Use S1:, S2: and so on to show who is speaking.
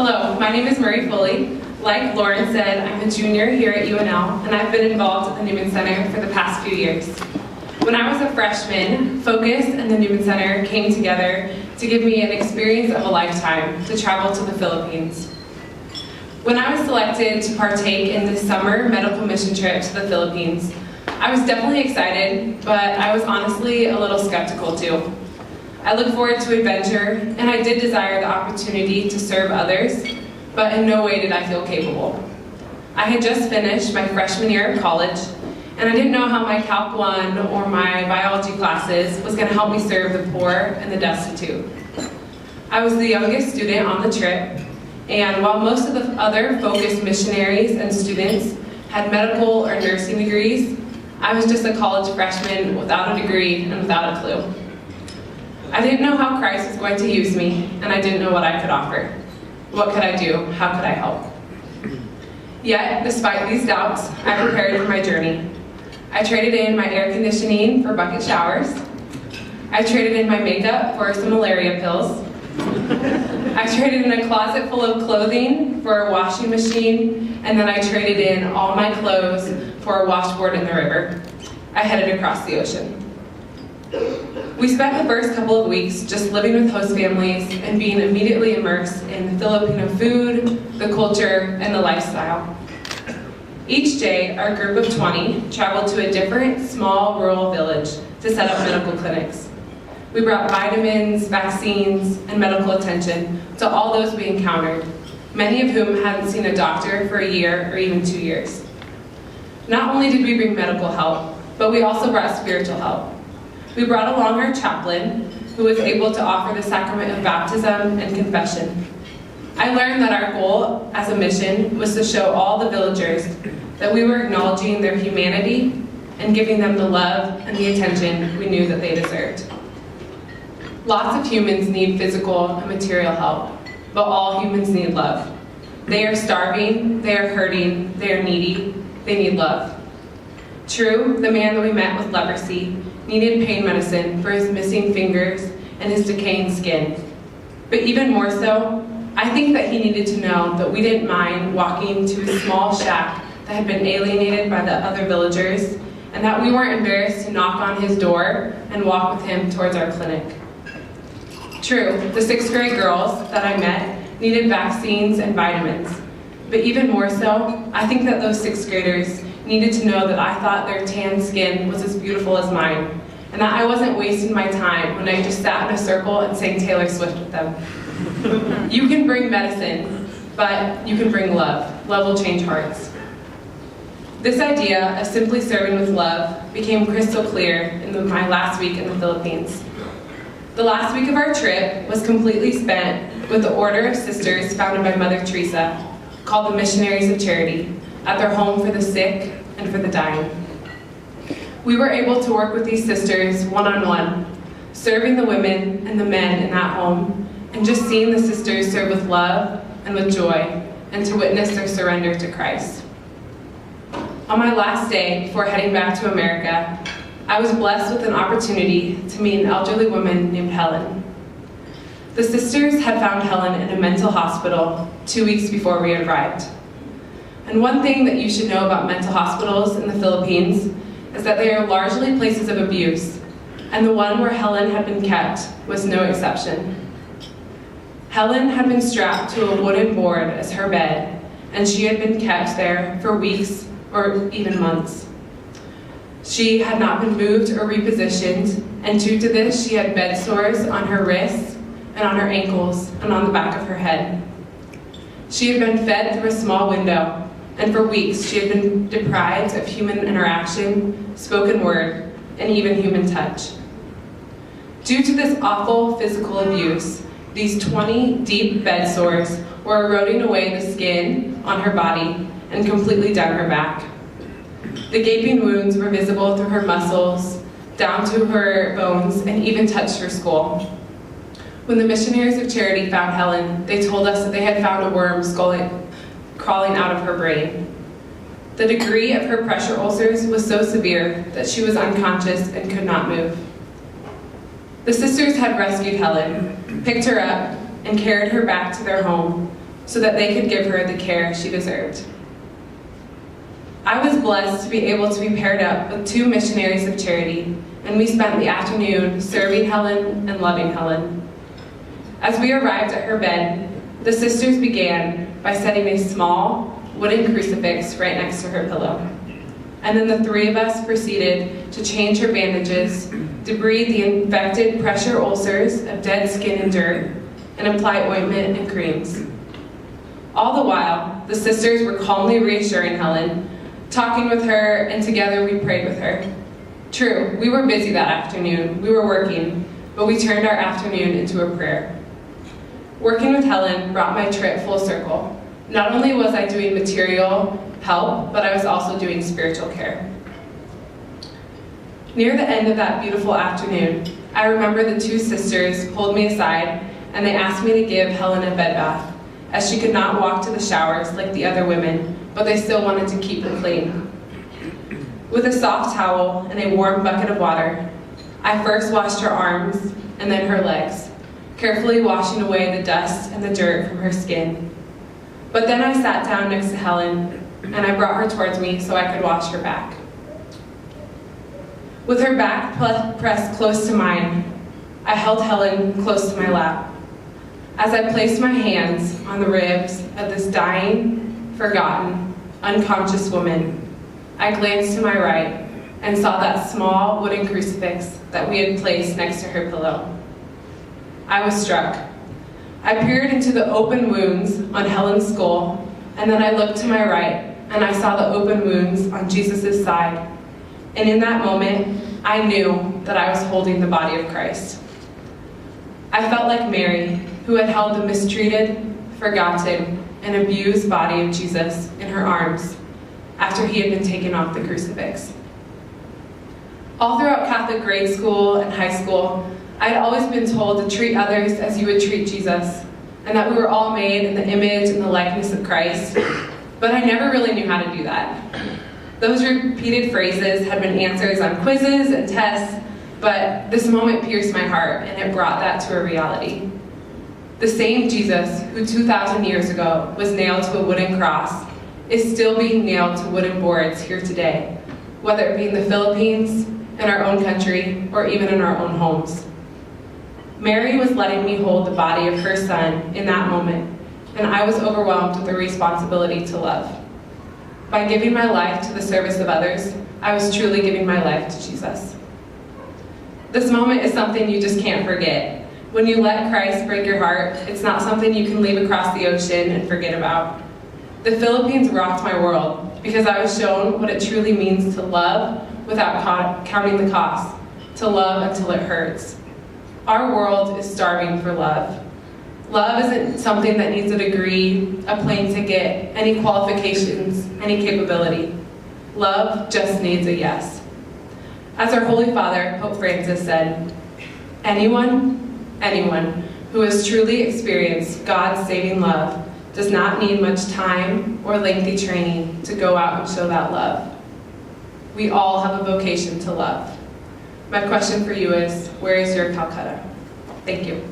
S1: Hello, my name is Foley. Like Lauren said, I'm a junior here at UNL, and I've been involved at the Newman Center for the past few years. When I was a freshman, Focus and the Newman Center came together to give me an experience of a lifetime to travel to the Philippines. When I was selected to partake in this summer medical mission trip to the Philippines, I was definitely excited, but I was honestly a little skeptical too. I look forward to adventure, and I did desire the opportunity to serve others, but in no way did I feel capable. I had just finished my freshman year of college, and I didn't know how my Calc 1 or my biology classes was going to help me serve the poor and the destitute. I was the youngest student on the trip, and while most of the other Focus missionaries and students had medical or nursing degrees, I was just a college freshman without a degree and without a clue. I didn't know how Christ was going to use me, and I didn't know what I could offer. What could I do? How could I help? Yet, despite these doubts, I prepared for my journey. I traded in my air conditioning for bucket showers. I traded in my makeup for some malaria pills. I traded in a closet full of clothing for a washing machine, and then I traded in all my clothes for a washboard in the river. I headed across the ocean. We spent the first couple of weeks just living with host families and being immediately immersed in the Filipino food, the culture, and the lifestyle. Each day, our group of 20 traveled to a different small rural village to set up medical clinics. We brought vitamins, vaccines, and medical attention to all those we encountered, many of whom hadn't seen a doctor for a year or even 2 years. Not only did we bring medical help, but we also brought spiritual help. We brought along our chaplain, who was able to offer the sacrament of baptism and confession. I learned that our goal as a mission was to show all the villagers that we were acknowledging their humanity and giving them the love and the attention we knew that they deserved. Lots of humans need physical and material help, but all humans need love. They are starving, they are hurting, they are needy, they need love. True, the man that we met with leprosy needed pain medicine for his missing fingers and his decaying skin. But even more so, I think that he needed to know that we didn't mind walking to a small shack that had been alienated by the other villagers, and that we weren't embarrassed to knock on his door and walk with him towards our clinic. True, the 6th grade girls that I met needed vaccines and vitamins, but even more so, I think that those 6th graders needed to know that I thought their tan skin was as beautiful as mine, and that I wasn't wasting my time when I just sat in a circle and sang Taylor Swift with them. You can bring medicine, but you can bring love. Love will change hearts. This idea of simply serving with love became crystal clear in my last week in the Philippines. The last week of our trip was completely spent with the order of sisters founded by Mother Teresa, called the Missionaries of Charity, at their home for the sick and for the dying. We were able to work with these sisters one-on-one, serving the women and the men in that home, and just seeing the sisters serve with love and with joy, and to witness their surrender to Christ. On my last day before heading back to America, I was blessed with an opportunity to meet an elderly woman named Helen. The sisters had found Helen in a mental hospital 2 weeks before we arrived. And one thing that you should know about mental hospitals in the Philippines is that they are largely places of abuse, and the one where Helen had been kept was no exception. Helen had been strapped to a wooden board as her bed, and she had been kept there for weeks or even months. She had not been moved or repositioned, and due to this, she had bed sores on her wrists and on her ankles and on the back of her head. She had been fed through a small window, and for weeks she had been deprived of human interaction, spoken word, and even human touch. Due to this awful physical abuse, these 20 deep bed sores were eroding away the skin on her body and completely down her back. The gaping wounds were visible through her muscles, down to her bones, and even touched her skull. When the Missionaries of Charity found Helen, they told us that they had found a worm crawling out of her brain. The degree of her pressure ulcers was so severe that she was unconscious and could not move. The sisters had rescued Helen, picked her up, and carried her back to their home, so that they could give her the care she deserved. I was blessed to be able to be paired up with 2 missionaries of charity, and we spent the afternoon serving Helen and loving Helen. As we arrived at her bed, the sisters began by setting a small wooden crucifix right next to her pillow. And then the 3 of us proceeded to change her bandages, debride the infected pressure ulcers of dead skin and dirt, and apply ointment and creams. All the while, the sisters were calmly reassuring Helen, talking with her, and together we prayed with her. True, we were busy that afternoon. We were working, but we turned our afternoon into a prayer. Working with Helen brought my trip full circle. Not only was I doing material help, but I was also doing spiritual care. Near the end of that beautiful afternoon, I remember the 2 sisters pulled me aside and they asked me to give Helen a bed bath, as she could not walk to the showers like the other women, but they still wanted to keep it clean. With a soft towel and a warm bucket of water, I first washed her arms and then her legs, carefully washing away the dust and the dirt from her skin. But then I sat down next to Helen and I brought her towards me so I could wash her back. With her back pressed close to mine, I held Helen close to my lap. As I placed my hands on the ribs of this dying, forgotten, unconscious woman, I glanced to my right and saw that small wooden crucifix that we had placed next to her pillow. I was struck. I peered into the open wounds on Helen's skull, and then I looked to my right and I saw the open wounds on Jesus' side. And in that moment, I knew that I was holding the body of Christ. I felt like Mary, who had held the mistreated, forgotten, and abused body of Jesus in her arms after he had been taken off the crucifix. All throughout Catholic grade school and high school, I had always been told to treat others as you would treat Jesus, and that we were all made in the image and the likeness of Christ, but I never really knew how to do that. Those repeated phrases had been answers on quizzes and tests, but this moment pierced my heart, and it brought that to a reality. The same Jesus who 2,000 years ago was nailed to a wooden cross is still being nailed to wooden boards here today, whether it be in the Philippines, in our own country, or even in our own homes. Mary was letting me hold the body of her son in that moment, and I was overwhelmed with the responsibility to love. By giving my life to the service of others, I was truly giving my life to Jesus. This moment is something you just can't forget. When you let Christ break your heart, it's not something you can leave across the ocean and forget about. The Philippines rocked my world because I was shown what it truly means to love without counting the cost, to love until it hurts. Our world is starving for love. Love isn't something that needs a degree, a plane ticket, any qualifications, any capability. Love just needs a yes. As our Holy Father, Pope Francis, said, anyone who has truly experienced God's saving love does not need much time or lengthy training to go out and show that love. We all have a vocation to love. My question for you is, where is your Calcutta? Thank you.